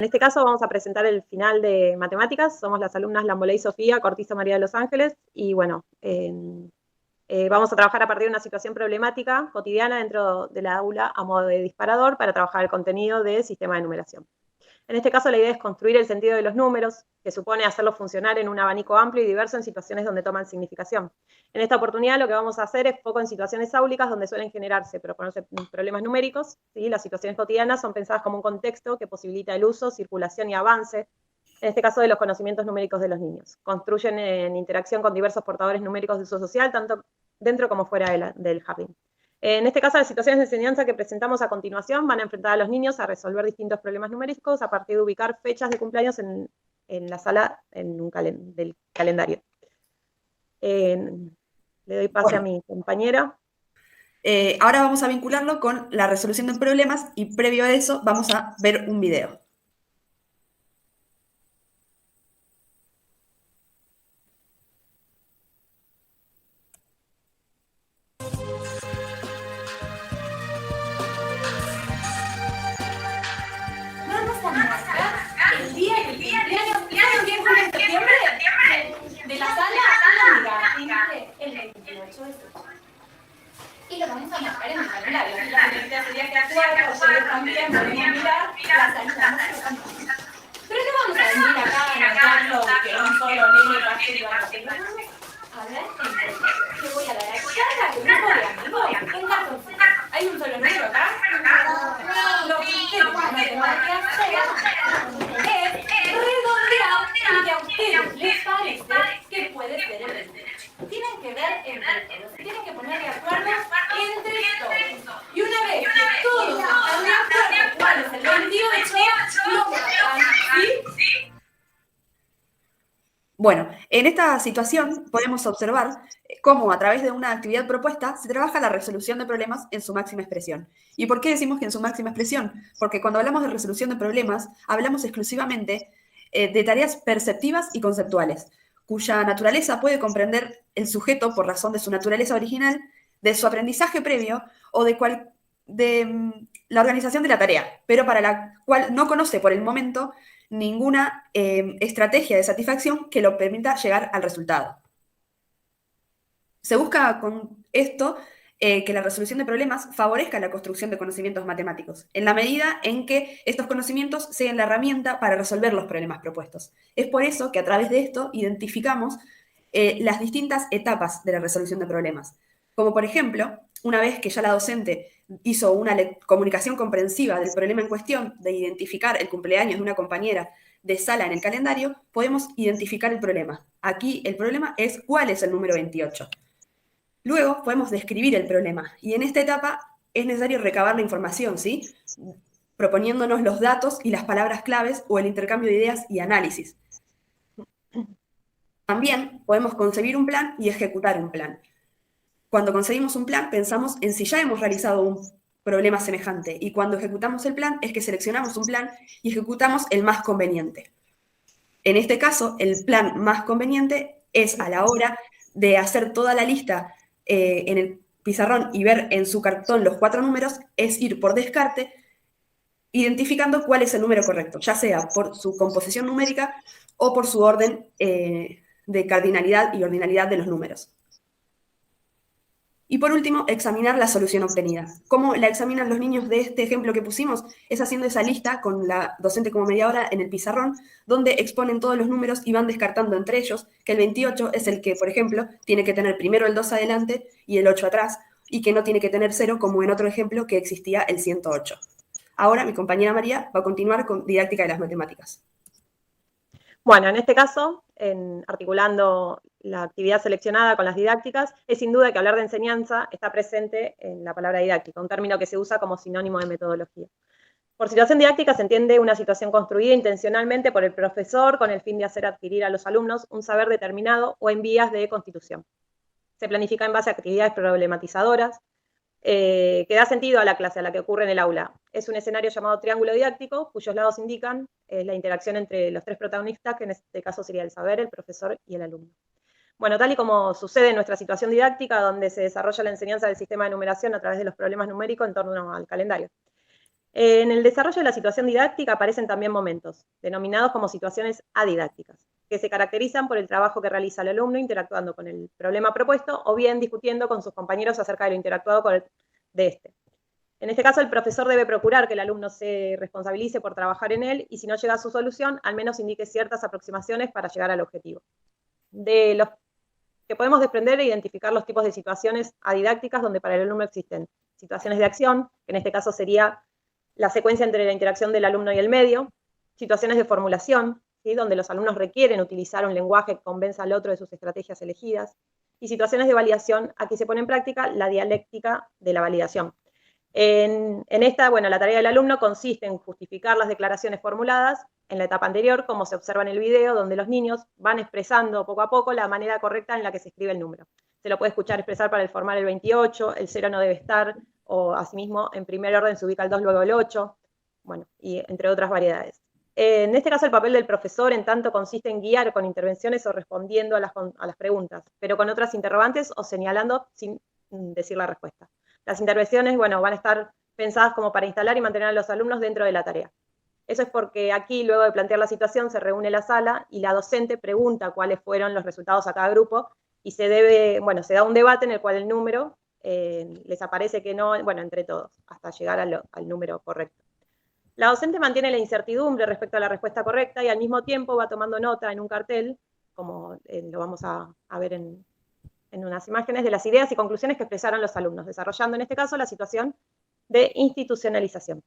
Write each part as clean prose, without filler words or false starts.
En este caso vamos a presentar el final de matemáticas. Somos las alumnas Lamboley Sofía, Cortizo María de Los Ángeles, y bueno, vamos a trabajar a partir de una situación problemática cotidiana dentro de la aula a modo de disparador para trabajar el contenido del sistema de numeración. En este caso la idea es construir el sentido de los números, que supone hacerlos funcionar en un abanico amplio y diverso en situaciones donde toman significación. En esta oportunidad lo que vamos a hacer es foco en situaciones áulicas donde suelen generarse problemas numéricos. ¿Sí? Las situaciones cotidianas son pensadas como un contexto que posibilita el uso, circulación y avance, en este caso de los conocimientos numéricos de los niños. Construyen en interacción con diversos portadores numéricos de uso social, tanto dentro como fuera del jardín. En este caso, las situaciones de enseñanza que presentamos a continuación van a enfrentar a los niños a resolver distintos problemas numéricos a partir de ubicar fechas de cumpleaños en la sala del calendario. Le doy pase a mi compañera. Ahora vamos a vincularlo con la resolución de problemas y previo a eso vamos a ver un video. De la sala a la amiga, el 28 de septiembre. Y lo vamos a marcar en el calendario. La idea sería que actuara, ustedes también podemos mirar la salida. Pero no vamos a venir acá a anotarlo que un solo nene pase y va a ver, ¿qué voy a dar acá? Grupo de amigos, en cartoncito. ¿Hay un solo número acá? Lo que ustedes van a tener que hacer es redondear y que a ustedes les parece que puede ser el 28. Tienen que ver entre todos, tienen que poner de acuerdo entre todos. Y una vez que todos están de acuerdo cuál es el 28, lo marcan, ¿sí? Bueno, en esta situación podemos observar cómo a través de una actividad propuesta se trabaja la resolución de problemas en su máxima expresión. ¿Y por qué decimos que en su máxima expresión? Porque cuando hablamos de resolución de problemas, hablamos exclusivamente de tareas perceptivas y conceptuales, cuya naturaleza puede comprender el sujeto por razón de su naturaleza original, de su aprendizaje previo o de la organización de la tarea, pero para la cual no conoce por el momento ninguna estrategia de satisfacción que lo permita llegar al resultado. Se busca con esto que la resolución de problemas favorezca la construcción de conocimientos matemáticos, en la medida en que estos conocimientos sean la herramienta para resolver los problemas propuestos. Es por eso que a través de esto identificamos las distintas etapas de la resolución de problemas. Como por ejemplo, una vez que ya la docente hizo una comunicación comprensiva del problema en cuestión, de identificar el cumpleaños de una compañera de sala en el calendario, podemos identificar el problema. Aquí el problema es cuál es el número 28. Luego podemos describir el problema y en esta etapa es necesario recabar la información, ¿sí? Proponiéndonos los datos y las palabras claves o el intercambio de ideas y análisis. También podemos concebir un plan y ejecutar un plan. Cuando concebimos un plan, pensamos en si ya hemos realizado un problema semejante, y cuando ejecutamos el plan es que seleccionamos un plan y ejecutamos el más conveniente. En este caso, el plan más conveniente es a la hora de hacer toda la lista en el pizarrón y ver en su cartón los 4 números, es ir por descarte identificando cuál es el número correcto, ya sea por su composición numérica o por su orden de cardinalidad y ordinalidad de los números. Y por último, examinar la solución obtenida. ¿Cómo la examinan los niños de este ejemplo que pusimos? Es haciendo esa lista con la docente como media hora en el pizarrón, donde exponen todos los números y van descartando entre ellos que el 28 es el que, por ejemplo, tiene que tener primero el 2 adelante y el 8 atrás, y que no tiene que tener 0, como en otro ejemplo que existía el 108. Ahora mi compañera María va a continuar con didáctica de las matemáticas. Bueno, en este caso, articulando la actividad seleccionada con las didácticas, es sin duda que hablar de enseñanza está presente en la palabra didáctica, un término que se usa como sinónimo de metodología. Por situación didáctica se entiende una situación construida intencionalmente por el profesor con el fin de hacer adquirir a los alumnos un saber determinado o en vías de constitución. Se planifica en base a actividades problematizadoras, que da sentido a la clase, a la que ocurre en el aula. Es un escenario llamado triángulo didáctico, cuyos lados indican la interacción entre los tres protagonistas, que en este caso sería el saber, el profesor y el alumno. Bueno, tal y como sucede en nuestra situación didáctica, donde se desarrolla la enseñanza del sistema de numeración a través de los problemas numéricos en torno al calendario. En el desarrollo de la situación didáctica aparecen también momentos, denominados como situaciones adidácticas, que se caracterizan por el trabajo que realiza el alumno interactuando con el problema propuesto o bien discutiendo con sus compañeros acerca de lo interactuado de este. En este caso, el profesor debe procurar que el alumno se responsabilice por trabajar en él y si no llega a su solución, al menos indique ciertas aproximaciones para llegar al objetivo. De los que podemos desprender e identificar los tipos de situaciones adidácticas donde para el alumno existen situaciones de acción, que en este caso sería la secuencia entre la interacción del alumno y el medio, situaciones de formulación, ¿sí?, donde los alumnos requieren utilizar un lenguaje que convenza al otro de sus estrategias elegidas, y situaciones de validación, aquí se pone en práctica la dialéctica de la validación. En esta, bueno, la tarea del alumno consiste en justificar las declaraciones formuladas en la etapa anterior, como se observa en el video, donde los niños van expresando poco a poco la manera correcta en la que se escribe el número. Se lo puede escuchar expresar para formar el 28, el 0 no debe estar, o asimismo, en primer orden se ubica el 2, luego el 8, bueno, y entre otras variedades. En este caso, el papel del profesor, en tanto, consiste en guiar con intervenciones o respondiendo a las preguntas, pero con otras interrogantes o señalando sin decir la respuesta. Las intervenciones, bueno, van a estar pensadas como para instalar y mantener a los alumnos dentro de la tarea. Eso es porque aquí, luego de plantear la situación, se reúne la sala y la docente pregunta cuáles fueron los resultados a cada grupo y se da un debate en el cual el número les aparece que no, bueno, entre todos, hasta llegar al número correcto. La docente mantiene la incertidumbre respecto a la respuesta correcta y al mismo tiempo va tomando nota en un cartel, como lo vamos a ver en unas imágenes, de las ideas y conclusiones que expresaron los alumnos, desarrollando en este caso la situación de institucionalización.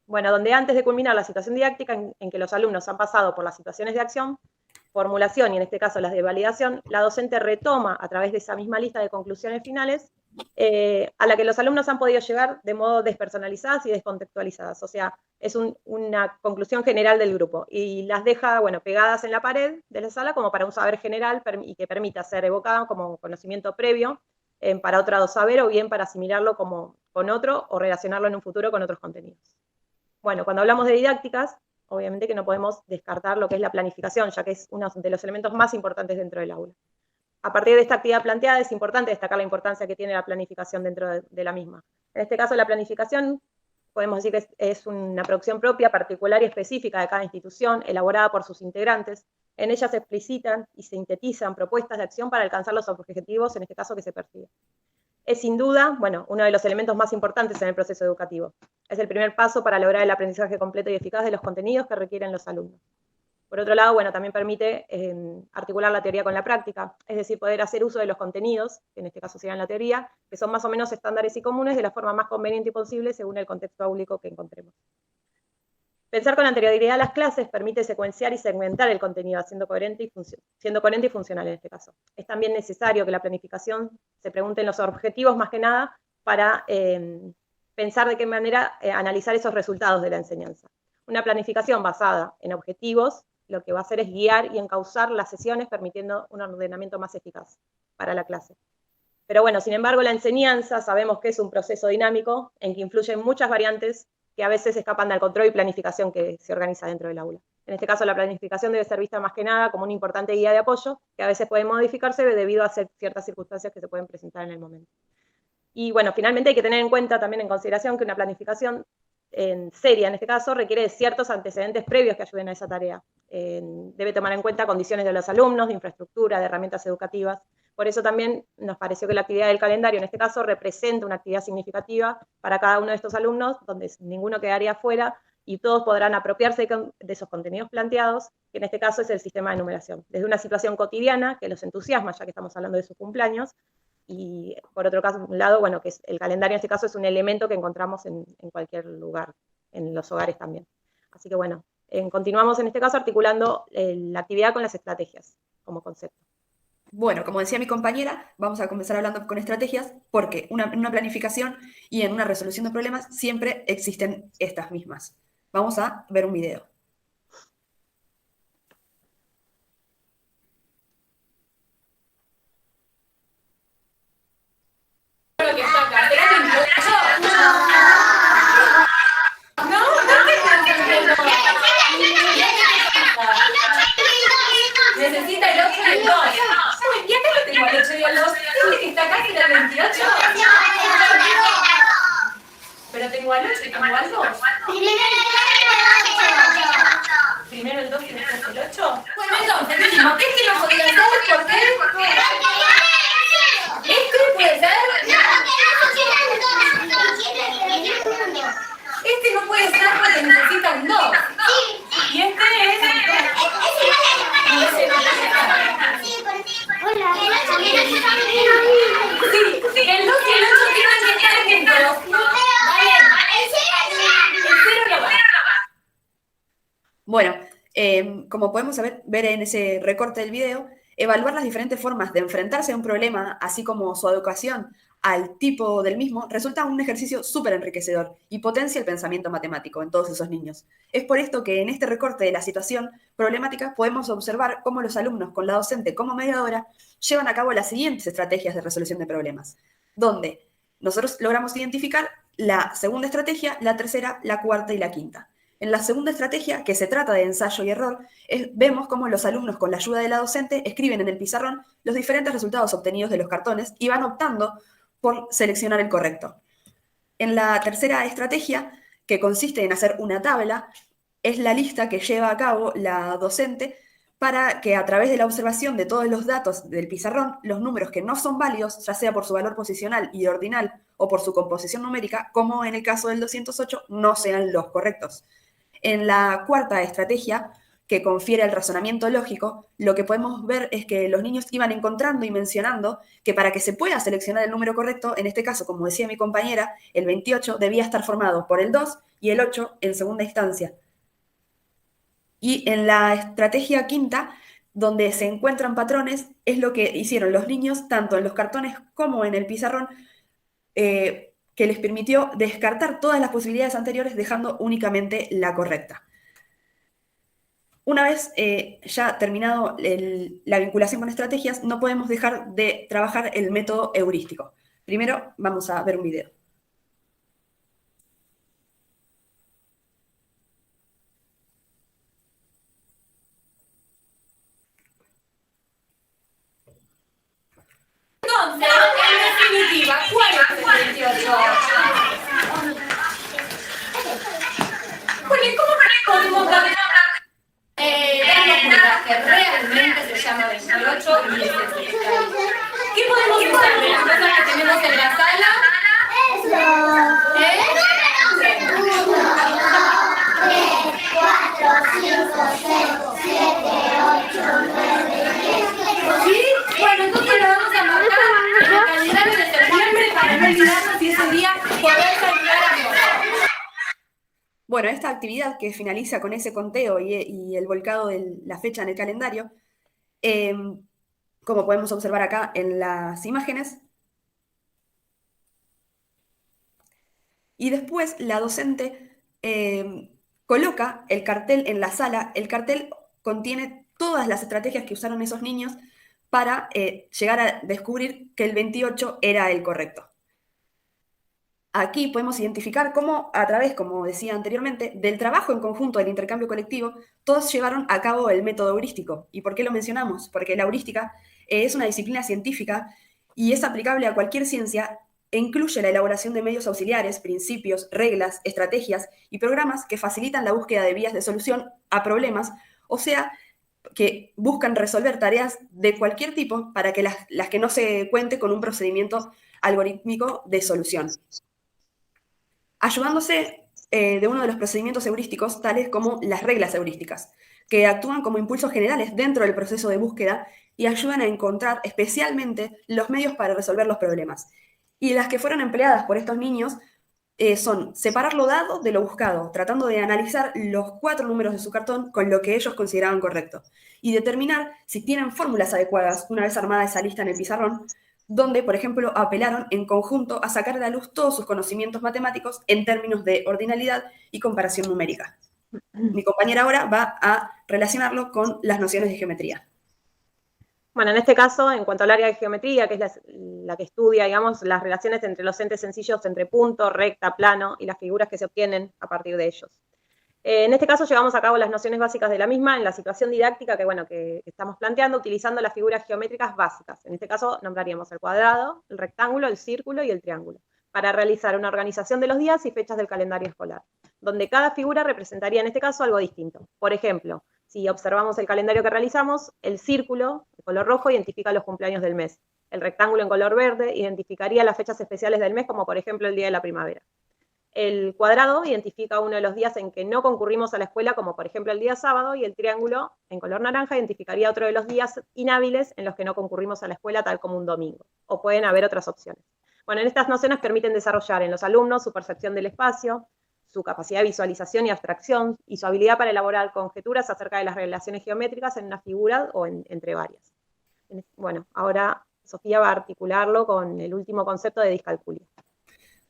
Bueno, donde antes de culminar la situación didáctica en que los alumnos han pasado por las situaciones de acción, formulación y en este caso las de validación, la docente retoma a través de esa misma lista de conclusiones finales a la que los alumnos han podido llegar de modo despersonalizadas y descontextualizadas. O sea, es una conclusión general del grupo y las deja, bueno, pegadas en la pared de la sala como para un saber general y que permita ser evocado como conocimiento previo para otro saber o bien para asimilarlo con otro o relacionarlo en un futuro con otros contenidos. Bueno, cuando hablamos de didácticas, obviamente que no podemos descartar lo que es la planificación, ya que es uno de los elementos más importantes dentro del aula. A partir de esta actividad planteada es importante destacar la importancia que tiene la planificación dentro de la misma. En este caso, la planificación, podemos decir que es una producción propia, particular y específica de cada institución, elaborada por sus integrantes. En ella se explicitan y sintetizan propuestas de acción para alcanzar los objetivos, en este caso, que se persiguen. Es sin duda, bueno, uno de los elementos más importantes en el proceso educativo. Es el primer paso para lograr el aprendizaje completo y eficaz de los contenidos que requieren los alumnos. Por otro lado, bueno, también permite articular la teoría con la práctica, es decir, poder hacer uso de los contenidos, que en este caso serían la teoría, que son más o menos estándares y comunes de la forma más conveniente posible según el contexto áulico que encontremos. Pensar con anterioridad a las clases permite secuenciar y segmentar el contenido, siendo coherente y funcional en este caso. Es también necesario que la planificación se pregunte en los objetivos más que nada para pensar de qué manera analizar esos resultados de la enseñanza. Una planificación basada en objetivos lo que va a hacer es guiar y encauzar las sesiones permitiendo un ordenamiento más eficaz para la clase. Pero bueno, sin embargo, la enseñanza sabemos que es un proceso dinámico en que influyen muchas variantes que a veces escapan del control y planificación que se organiza dentro del aula. En este caso, la planificación debe ser vista más que nada como una importante guía de apoyo que a veces puede modificarse debido a ciertas circunstancias que se pueden presentar en el momento. Y bueno, finalmente hay que tener en cuenta también en consideración que una planificación seria, en este caso, requiere de ciertos antecedentes previos que ayuden a esa tarea. Debe tomar en cuenta condiciones de los alumnos, de infraestructura, de herramientas educativas. Por eso también nos pareció que la actividad del calendario, en este caso, representa una actividad significativa para cada uno de estos alumnos, donde ninguno quedaría fuera y todos podrán apropiarse de esos contenidos planteados, que en este caso es el sistema de numeración. Desde una situación cotidiana que los entusiasma, ya que estamos hablando de sus cumpleaños, y por otro lado, bueno, que el calendario en este caso es un elemento que encontramos en cualquier lugar, en los hogares también. Así que bueno, continuamos en este caso articulando la actividad con las estrategias como concepto. Bueno, como decía mi compañera, vamos a comenzar hablando con estrategias porque en una planificación y en una resolución de problemas siempre existen estas mismas. Vamos a ver un video. Necesita el 8 y el 2. ¿Y acá no tengo el 8 y el 2? ¿Dónde que está acá? ¿Que era el 28? Pero tengo tengo al 8 y tengo al 2. Primero el 2 y después el 8. Bueno, entonces dijimos, este no podía ser, ¿por qué? Este puede ser. Este no puede ser porque necesita un 2. Y este es. Ese no puede ser. Sí, el 2 y el 8 tienen que estar juntos. Vale. El 0 no va. Bueno, como podemos ver en ese recorte del video, evaluar las diferentes formas de enfrentarse a un problema, así como su adecuación al tipo del mismo, resulta un ejercicio súper enriquecedor y potencia el pensamiento matemático en todos esos niños. Es por esto que en este recorte de la situación problemática podemos observar cómo los alumnos con la docente como mediadora llevan a cabo las siguientes estrategias de resolución de problemas, donde nosotros logramos identificar la segunda estrategia, la tercera, la cuarta y la quinta. En la segunda estrategia, que se trata de ensayo y error, vemos cómo los alumnos con la ayuda de la docente escriben en el pizarrón los diferentes resultados obtenidos de los cartones y van optando por seleccionar el correcto. En la tercera estrategia, que consiste en hacer una tabla, es la lista que lleva a cabo la docente para que a través de la observación de todos los datos del pizarrón, los números que no son válidos, ya sea por su valor posicional y ordinal o por su composición numérica, como en el caso del 208, no sean los correctos. En la cuarta estrategia, que confiere el razonamiento lógico, lo que podemos ver es que los niños iban encontrando y mencionando que para que se pueda seleccionar el número correcto, en este caso, como decía mi compañera, el 28 debía estar formado por el 2 y el 8 en segunda instancia. Y en la estrategia quinta, donde se encuentran patrones, es lo que hicieron los niños, tanto en los cartones como en el pizarrón, que les permitió descartar todas las posibilidades anteriores, dejando únicamente la correcta. Una vez ya terminado la vinculación con estrategias, no podemos dejar de trabajar el método heurístico. Primero vamos a ver un video. Entonces, en definitiva, ¿cuál es el 28? Porque ¿cómo podemos darnos cuenta que realmente se llama 28 y es el 30? ¿Qué podemos usar de las cosas que tenemos en la sala? ¿Eh? 3, 4, 5, 6, 7, 8, 9, 10. ¿Sí? Bueno, entonces lo vamos a marcar en el calendario de septiembre para no olvidarnos si ese día podés ayudar a nosotros. Bueno, esta actividad que finaliza con ese conteo y el volcado de la fecha en el calendario, como podemos observar acá en las imágenes, y después la docente coloca el cartel en la sala. El cartel contiene todas las estrategias que usaron esos niños para llegar a descubrir que el 28 era el correcto. Aquí podemos identificar cómo, a través, como decía anteriormente, del trabajo en conjunto del intercambio colectivo, todos llevaron a cabo el método heurístico. ¿Y por qué lo mencionamos? Porque la heurística es una disciplina científica y es aplicable a cualquier ciencia e incluye la elaboración de medios auxiliares, principios, reglas, estrategias y programas que facilitan la búsqueda de vías de solución a problemas, o sea, que buscan resolver tareas de cualquier tipo para que las que no se cuente con un procedimiento algorítmico de solución. Ayudándose de uno de los procedimientos heurísticos, tales como las reglas heurísticas, que actúan como impulsos generales dentro del proceso de búsqueda y ayudan a encontrar especialmente los medios para resolver los problemas. Y las que fueron empleadas por estos niños son separar lo dado de lo buscado, tratando de analizar los 4 números de su cartón con lo que ellos consideraban correcto, y determinar si tienen fórmulas adecuadas una vez armada esa lista en el pizarrón, donde, por ejemplo, apelaron en conjunto a sacar a la luz todos sus conocimientos matemáticos en términos de ordinalidad y comparación numérica. Mi compañera ahora va a relacionarlo con las nociones de geometría. Bueno, en este caso, en cuanto al área de geometría, que es la que estudia, digamos, las relaciones entre los entes sencillos entre punto, recta, plano y las figuras que se obtienen a partir de ellos. En este caso llevamos a cabo las nociones básicas de la misma en la situación didáctica que estamos planteando, utilizando las figuras geométricas básicas. En este caso nombraríamos el cuadrado, el rectángulo, el círculo y el triángulo. para realizar una organización de los días y fechas del calendario escolar, donde cada figura representaría en este caso algo distinto. Por ejemplo, si observamos el calendario que realizamos, el círculo, de color rojo, identifica los cumpleaños del mes. El rectángulo en color verde identificaría las fechas especiales del mes, como por ejemplo el Día de la Primavera. El cuadrado identifica uno de los días en que no concurrimos a la escuela, como por ejemplo el día sábado, y el triángulo en color naranja identificaría otro de los días inhábiles en los que no concurrimos a la escuela, tal como un domingo. O pueden haber otras opciones. Bueno, en estas nociones permiten desarrollar en los alumnos su percepción del espacio, su capacidad de visualización y abstracción, y su habilidad para elaborar conjeturas acerca de las relaciones geométricas en una figura o entre varias. Bueno, ahora Sofía va a articularlo con el último concepto de discalculia.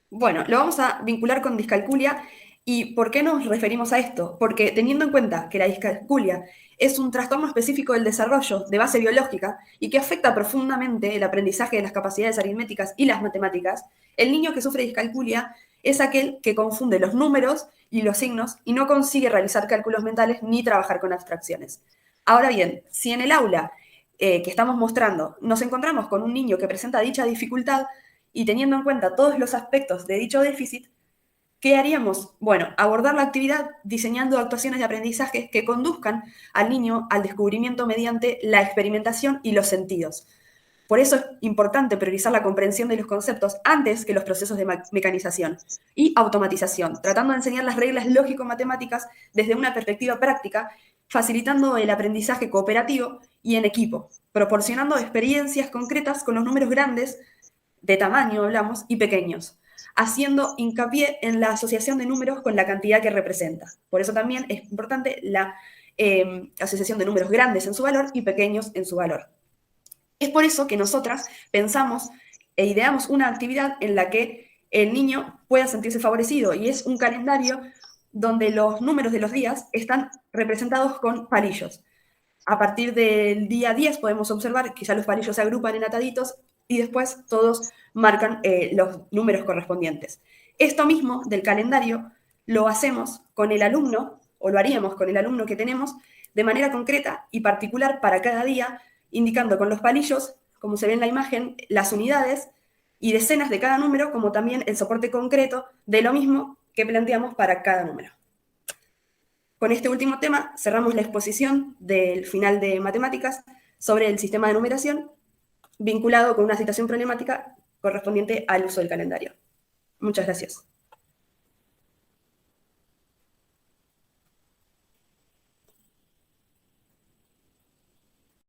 Bueno, lo vamos a vincular con discalculia. ¿Y por qué nos referimos a esto? Porque teniendo en cuenta que la discalculia es un trastorno específico del desarrollo de base biológica y que afecta profundamente el aprendizaje de las capacidades aritméticas y las matemáticas, el niño que sufre discalculia es aquel que confunde los números y los signos y no consigue realizar cálculos mentales ni trabajar con abstracciones. Ahora bien, si en el aula que estamos mostrando nos encontramos con un niño que presenta dicha dificultad y teniendo en cuenta todos los aspectos de dicho déficit, ¿qué haríamos? Bueno, abordar la actividad diseñando actuaciones de aprendizaje que conduzcan al niño al descubrimiento mediante la experimentación y los sentidos. Por eso es importante priorizar la comprensión de los conceptos antes que los procesos de mecanización y automatización, tratando de enseñar las reglas lógico-matemáticas desde una perspectiva práctica, facilitando el aprendizaje cooperativo y en equipo, proporcionando experiencias concretas con los números grandes, de tamaño hablamos, y pequeños, haciendo hincapié en la asociación de números con la cantidad que representa. Por eso también es importante la asociación de números grandes en su valor y pequeños en su valor. Es por eso que nosotras pensamos e ideamos una actividad en la que el niño pueda sentirse favorecido, y es un calendario donde los números de los días están representados con palillos. A partir del día 10 podemos observar que ya los palillos se agrupan en ataditos y después todos marcan los números correspondientes. Esto mismo del calendario lo hacemos con el alumno, o lo haríamos con el alumno que tenemos, de manera concreta y particular para cada día, indicando con los palillos, como se ve en la imagen, las unidades y decenas de cada número, como también el soporte concreto de lo mismo que planteamos para cada número. Con este último tema cerramos la exposición del final de matemáticas sobre el sistema de numeración vinculado con una situación problemática correspondiente al uso del calendario. Muchas gracias.